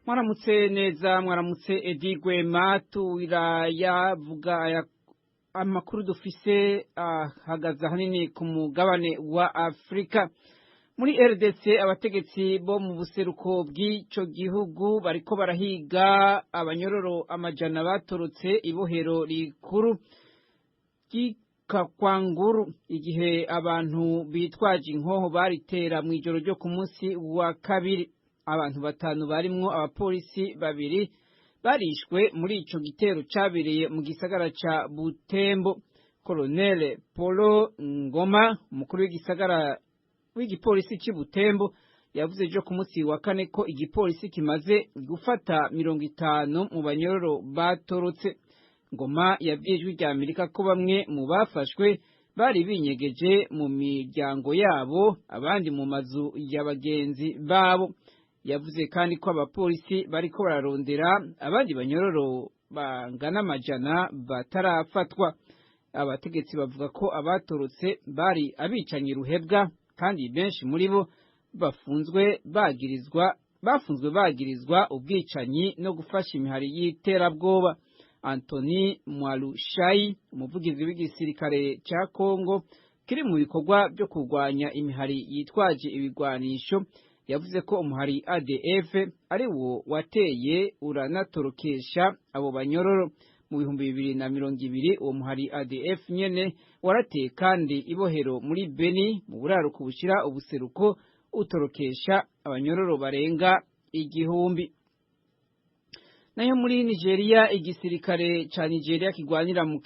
Mwaramutse neza, mwaramutse Edi Gwema, turayavuga amakuru dufise ahagaze hanini ku mugabane wa Afrika. Muri RDC abategetsi bo mu buseruko bw'ico gihugu bariko barahiga abanyororo amajana batorotse ibohero rikuru Kakwanguru igihe abantu bitwaje inkoho baritera mw'ijoro ryo ku munsi wa kabiri. Abantu batanu barimwo abapolisi babiri barishwe muri ico gitero cabereye mu gisagara ca Butembo. Colonel Polo Ngoma, umukuru w'igipolisi c'i Butembo, yavuze ejo ku munsi wa kane ko igipolisi kimaze gufata 50 mu banyororo batorotse. Ngoma yabwiye Ijwi rya Amerika ko bamwe mu bafashwe bari binyegeje mu miryango yabo, abandi mu mazu y'abagenzi babo. Yavuze kandi ko abapolisi bariko bararondera abandi banyororo bangana amajana batarafatwa. Abategetsi bavuga ko abatorotse bari abicanyi ruhebwa, kandi benshi muri bo bafunzwe bagirizwa ubwicanyi no gufasha imihari y'iterabwoba. Anthony Mwalushayi, umuvugizi w'igisirikare ca Kongo kiri mu bikorwa byo kurwanya imihari yitwaje ibigwanisho, yavuze ko umuhari ADF ari wo wateye uranatorokesha abo banyororo. Mu 2020 uwo muhari ADF nyene warateye kandi ibohero muri Beni mu buraruko bushira ubuseruko utorokesha abanyororo barenga 1000. Nayo muri Nigeria, igisirikare ca Nigeria kigwanira mu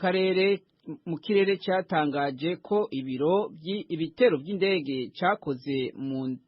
kirere cyatangaje ko ibitero by'indege cyakoze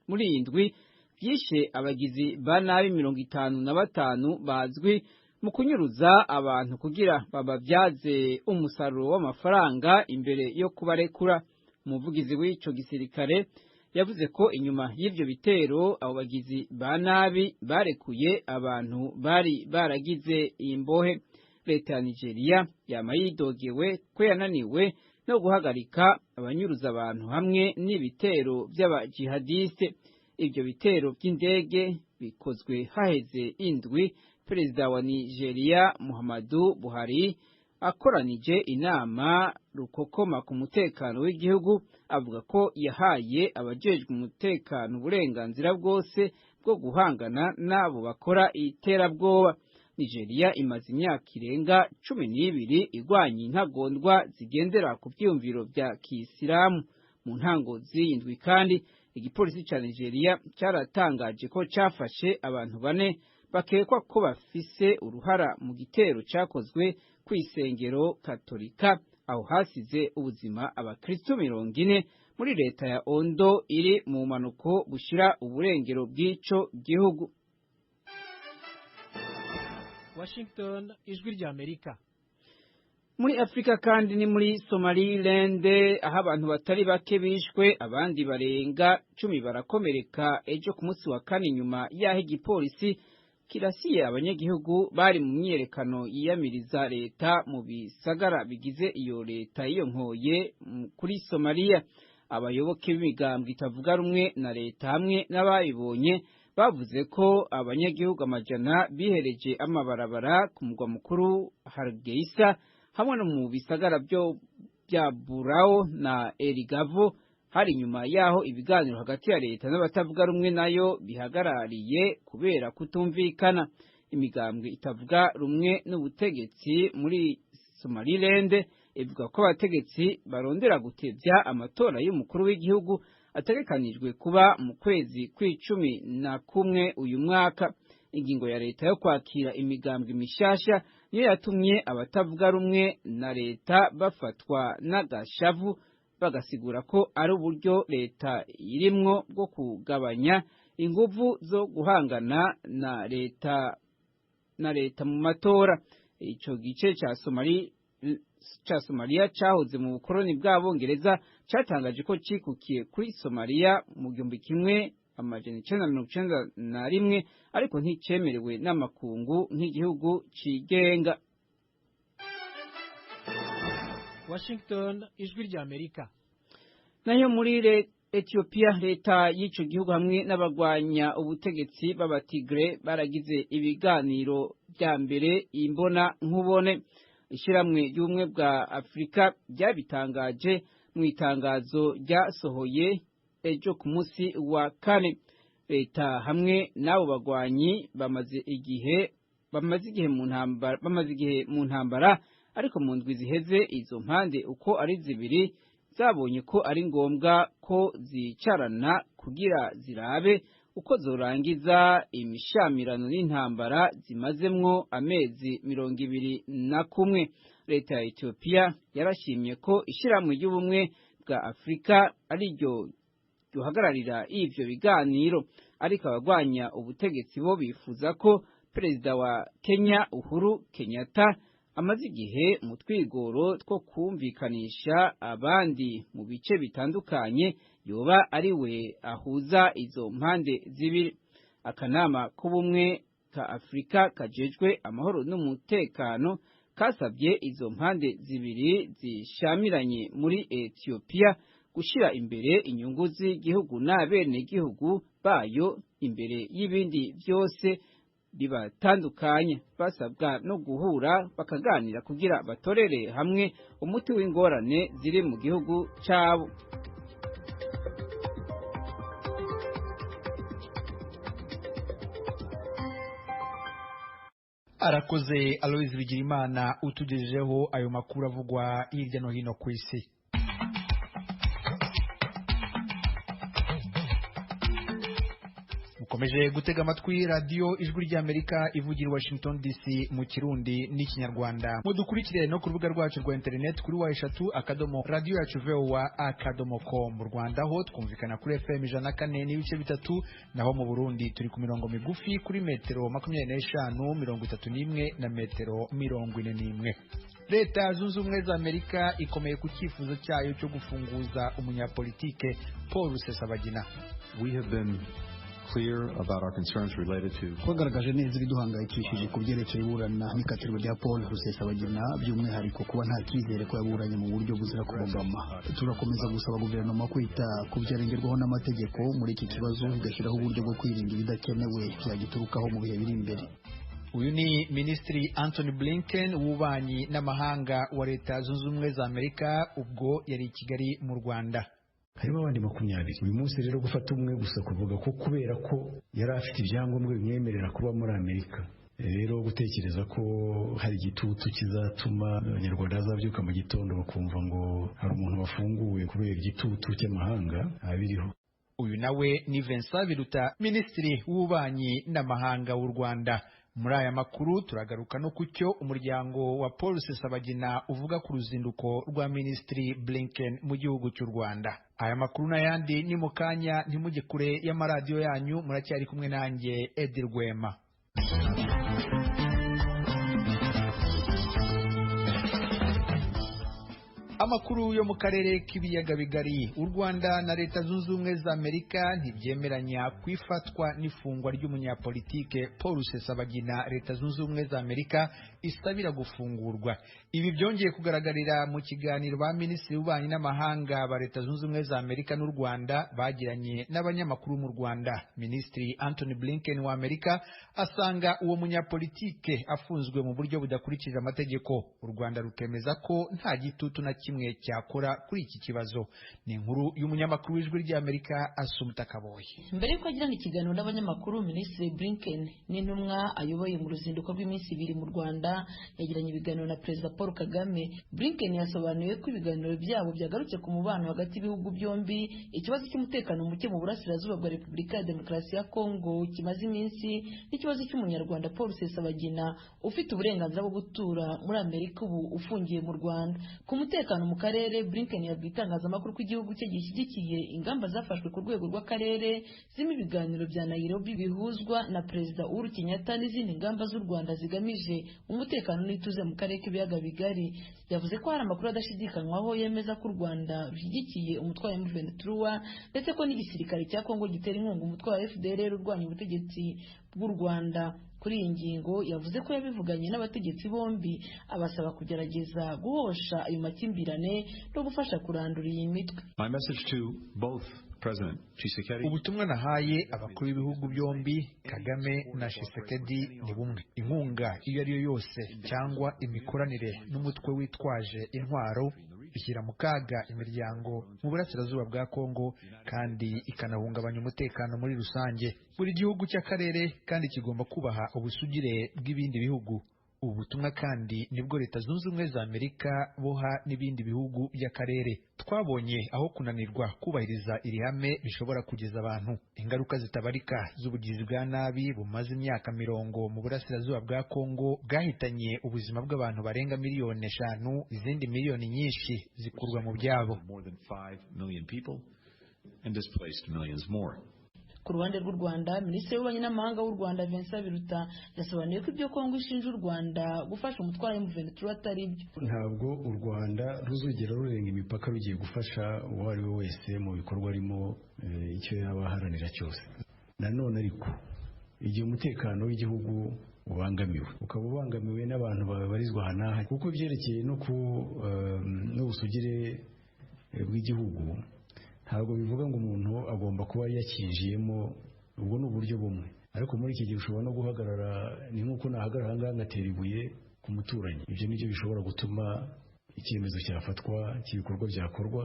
muri indwi byishe abagizi ba nabi 55 bazwi mu kunyuruza abantu kugira bababyaze umusaruro w'amafaranga imbere yo kubarekura. Umuvugizi w'ico gisirikare yavuze ko inyuma y'ivyo bitero abo bagizi ba nabi barekuye abantu bari baragize imbohe. Leta ya Nigeria yama yidogewe ko yananiwe no guhagarika abanyuruza abantu hamwe n'ibitero by'abajihadiste. Ibyo bitero by'indege bikozwe haheze indwi Perezida wa Nigeria Muhammadu Buhari akoranije inama rukokoma ku mutekano w'igihugu, avuga ko yahaye abajejwe umutekano uburenganzira bwose bwo guhangana n'abo bakora iterabwoba. Nigeria imaze imyaka irenga 12 igwanya intagondwa zigendera ku byumviro bya Kisilamu. Mu ntango z'indwi kandi igipolisi ca Nigeria cyaratangaje ko cyafashe abantu 4 bakekwa ko bafise uruhara mu gitero cyakozwe kw'isengero Katolika, aho hasize ubuzima abakristo 40 muri leta ya Ondo iri mu manuko bushira uburengero bw'ico gihugu. Washington, Ijwi rya Amerika. Muri Afrika kandi ni muri Somaliland aho abantu batari bake bishwe, abandi barenga 10 barakomereka ejo ku munsi wa kane nyuma y'aho igipolisi kirasiye abanyagihugu bari mu myiyerekano yiyamiriza leta mu bisagara bigize iyo leta yiyonkoye kuri Somalia. Abayoboke b'imigambwe itavuga rumwe na leta hamwe n'abayibonye bavuze ko abanyagihugu amajana bihereje amabarabara ku mugwa mukuru Hargeisa hamwe no mu bisagara bya Burao na Erigavo, hari nyuma yaho ibiganiro hagati ya leta n'abatavuga rumwe nayo bihagarariye kubera kutumvikana. Imigambwe itavuga rumwe n'ubutegetsi muri Somaliland ivuga ko abategetsi barondera gutevya amatora y'umukuru w'igihugu ategekanijwe kuba mu kwezi kw'icumi uyu mwaka. Ingingo ya leta yo kwakira imigambwe mishasha niyo yatumye abatavuga rumwe na leta bafatwa n'agashavu, bagasigura ko ari uburyo leta irimwo bwo kugabanya inguvu zo guhangana na leta mu matora. Ico gice ca Somalia cahoze mu bukoloni bw'Abongereza catangaje ko cikukiye kuri Somalia mu 1991, ariko nticemerewe n'amakungu nk'igihugu cigenga. Washington, Ijwi rya Amerika. Nayo muri Ethiopia, leta y'ico gihugu hamwe n'abagwanya ubutegetsi b'abatigre baragize ibiganiro vya mbere imbona nkubone. Ishiramwe ry'ubumwe bwa Afrika ryabitangaje mu itangazo ryasohoye ejo ku munsi wa kane. Leta hamwe n'abo bagwanyi bamaze igihe mu ntambara, ariko mu ndwi ziheze izo mpande uko ari zibiri zabonye ko ari ngombwa ko zicarana kugira zirabe uko zorangiza imishamirano n'intambara zimazemwo amezi 21. Leta ya Ethiopia yarashimye ko ishiramwe ry'ubumwe bwa Afrika ari ryo guhagararira ivyo biganiro, ariko abagwanya ubutegetsi bo bifuza ko Perezida wa Kenya Uhuru Kenyatta amaze igihe mu twigoro two kumvikanisha abandi mu bice bitandukanye yoba ari we ahuza izo mpande zibiri. Akanama k'ubumwe ka Afrika kajejwe amahoro n'umutekano kasabye izo mpande zibiri zishamiranye muri Ethiopia gushira imbere inyungu z'igihugu n'abenegihugu bayo imbere y'ibindi byose bibatandukanye. Basabwa no guhura bakaganira kugira batorere hamwe umuti w'ingorane ziri mu gihugu cyabo. Arakoze Aloise Bigirimana utugejejeho ayo makuru avugwa hirya no hino ku isi. Mukomeje gutega amatwi radio Ijwi ry'Amerika ivugira Washington DC mu Kirundi n'Ikinyarwanda. Mudukurikire no ku rubuga rwacu rwa internet kuri wa3.radio.com. Mu Rwanda ho twumvikana kuri FM 104.3, naho mu Burundi turi ku mirongo migufi kuri metero 25, 31 na metero 41. Leta Zunze Ubumwe za Amerika ikomeye ku cyifuzo cyayo cyo gufunguza umunyapolitike Paul Rusesabagina. We have been clear about our concerns related to twagaragaje neza ibiduhangayikishije ku byerekeye iburana n'ikatirwa rya Paul Rusesabagina, by'umwihariko kuba nta cyizere ko yaburanye mu buryo buzira kubogama. Turakomeza gusaba guverinoma kwita ku byarengerwaho n'amategeko muri iki kibazo, igashyiraho uburyo bwo kwirinda ibidakenewe byagiturukaho mu bihe biri imbere. Uyu ni Minisitiri Anthony Blinken w'ububanyi n'amahanga wa Leta Zunze Ubumwe za Amerika ubwo yari i Kigali mu Rwanda. Harimo abandi 20. Uyu munsi rero gufata umwe gusa kuvuga ko kubera ko yari afite ibyangombwa bimwemerera kuba muri Amerika, rero gutekereza ko hari igitutu kizatuma abanyarwanda bazabyuka mu gitondo bakumva ngo hari umuntu wafunguwe kubera igitutu cy'amahanga abiriho. Uyu nawe ni Vincent Biruta, Minisitiri w'ububanyi n'amahanga w'u Rwanda. Muri aya makuru turagaruka no kucyo umuryango wa Paul Rusesabagina uvuga ku ruzinduko rwa Minisitiri Blinken mu gihugu cy'u Rwanda. Aya makuru n'ayandi ni mu kanya, ntimujye kure y'amaradiyo yanyu, muracyari kumwe nanjye Edi Rwema. Amakuru yo mu karere k'ibiyaga bigari. U Rwanda na Leta Zunze Ubumwe za Amerika ntibyemeranya kwifatwa n'ifungwa ry'umunyapolitike Paul Rusesabagina Leta Zunze Ubumwe za Amerika isabira gufungurwa. Ibi byongeye kugaragarira mu kiganiro ba Minisitiri w'Ububanyi n'Amahanga ba Leta Zunze Ubumwe za Amerika n'u Rwanda bagiranye n'abanyamakuru mu Rwanda. Minisitiri Anthony Blinken wa Amerika asanga uwo munyapolitike afunzwe mu buryo budakurikije amategeko. U Rwanda rukemeza ko nta gitutu na kimwe cyakora kuri iki kibazo. Ni inkuru y'umunyamakuru w'Ijwi ry'Amerika Asumta Kaboyi. Mbere yuko agirana ikiganiro n'abanyamakuru, Minisitiri Blinken n'intumwa ayoboye mu ruzinduko rw'iminsi 2 mu Rwanda yagiranye ibiganiro na Perezida Paul Kagame. Blinken yasobanuye ko ibiganiro byabo byagarutse ku mubano hagati y'ibihugu byombi, ikibazo cy'umutekano muke mu burasirazuba bwa Repubulika ya Demokarasi ya Kongo kimaze iminsi, n'ikibazo cy'umunyarwanda Paul Rusesabagina ufite uburenganzira bwo gutura muri Amerika ubu ufungiye mu Rwanda. Ku mutekano mu karere, Blinken yabwiye itangazamakuru ko igihugu cye gishyigikiye ingamba zafashwe ku rwego rw'akarere zirimo ibiganiro bya Nairobi bihuzwa na Perezida Uhuru Kenyatta n'izindi ngamba z'u Rwanda zigamije umutekano n'ituze mu karere k'ibiyaga bigari. Yavuze ko hari amakuru adashidikanywaho yemeza ko u Rwanda rushyigikiye umutwe wa M23 ndetse ko n'igisirikare cya Kongo gitera inkunga umutwe wa FDLR urwanya ubutegetsi bw'u Rwanda. Kuri iyi ngingo yavuze ko yabivuganye n'abategetsi bombi, abasaba kugerageza guhosha ayo makimbirane no gufasha kurandura iyi mitwe. My message to both ubutumwa nahaye abakuru b'ibihugu byombi Kagame na Tshisekedi ni bumwe: inkunga iyo ari yo yose cyangwa imikoranire n'umutwe witwaje intwaro ishyira mu kaga imiryango mu burasirazuba bwa Kongo kandi ikanahungabanya umutekano muri rusange. Buri gihugu cy'akarere kandi kigomba kubaha ubusugire bw'ibindi bihugu. Ubu butumwa kandi nibwo Leta Zunze Ubumwe za Amerika boha n'ibindi bihugu by'akarere. Twabonye aho kunanirwa kubahiriza iri hame bishobora kugeza abantu ingaruka zitabarika z'ubugizi bwa nabi bumaze imyaka 40 mu burasirazuba bwa Kongo bwahitanye ubuzima bw'abantu barenga miliyoni 5, izindi miliyoni nyinshi zikurwa mu byabo. Ku ruhande rw'u Rwanda, Minisitiri w'Ububanyi n'Amahanga w'u Rwanda Vincent Biruta yasobanuye ko ibyo Kongo ishinja u Rwanda gufasha umutwaro M23 atari byo. Ntabwo u Rwanda ruzigera rurenga imipaka rugiye gufasha uwo ari we wese mu bikorwa arimo icyo yaba aharanira cyose. Nanone ariko igihe umutekano w'igihugu ubangamiwe, ukaba ubangamiwe n'abantu babarizwa hanaha, kuko byerekeye n'ubusugire bw'igihugu, ntabwo bivuga ngo umuntu agomba kuba yakinjiyemo. Ubwo ni uburyo bumwe, ariko muri iki gihe ushobora no guhagarara, ni nk'uko nahagarara aha ngaha ngatera ibuye ku muturanyi. Ibyo nibyo bishobora gutuma icyemezo cyafatwa cy'ibikorwa byakorwa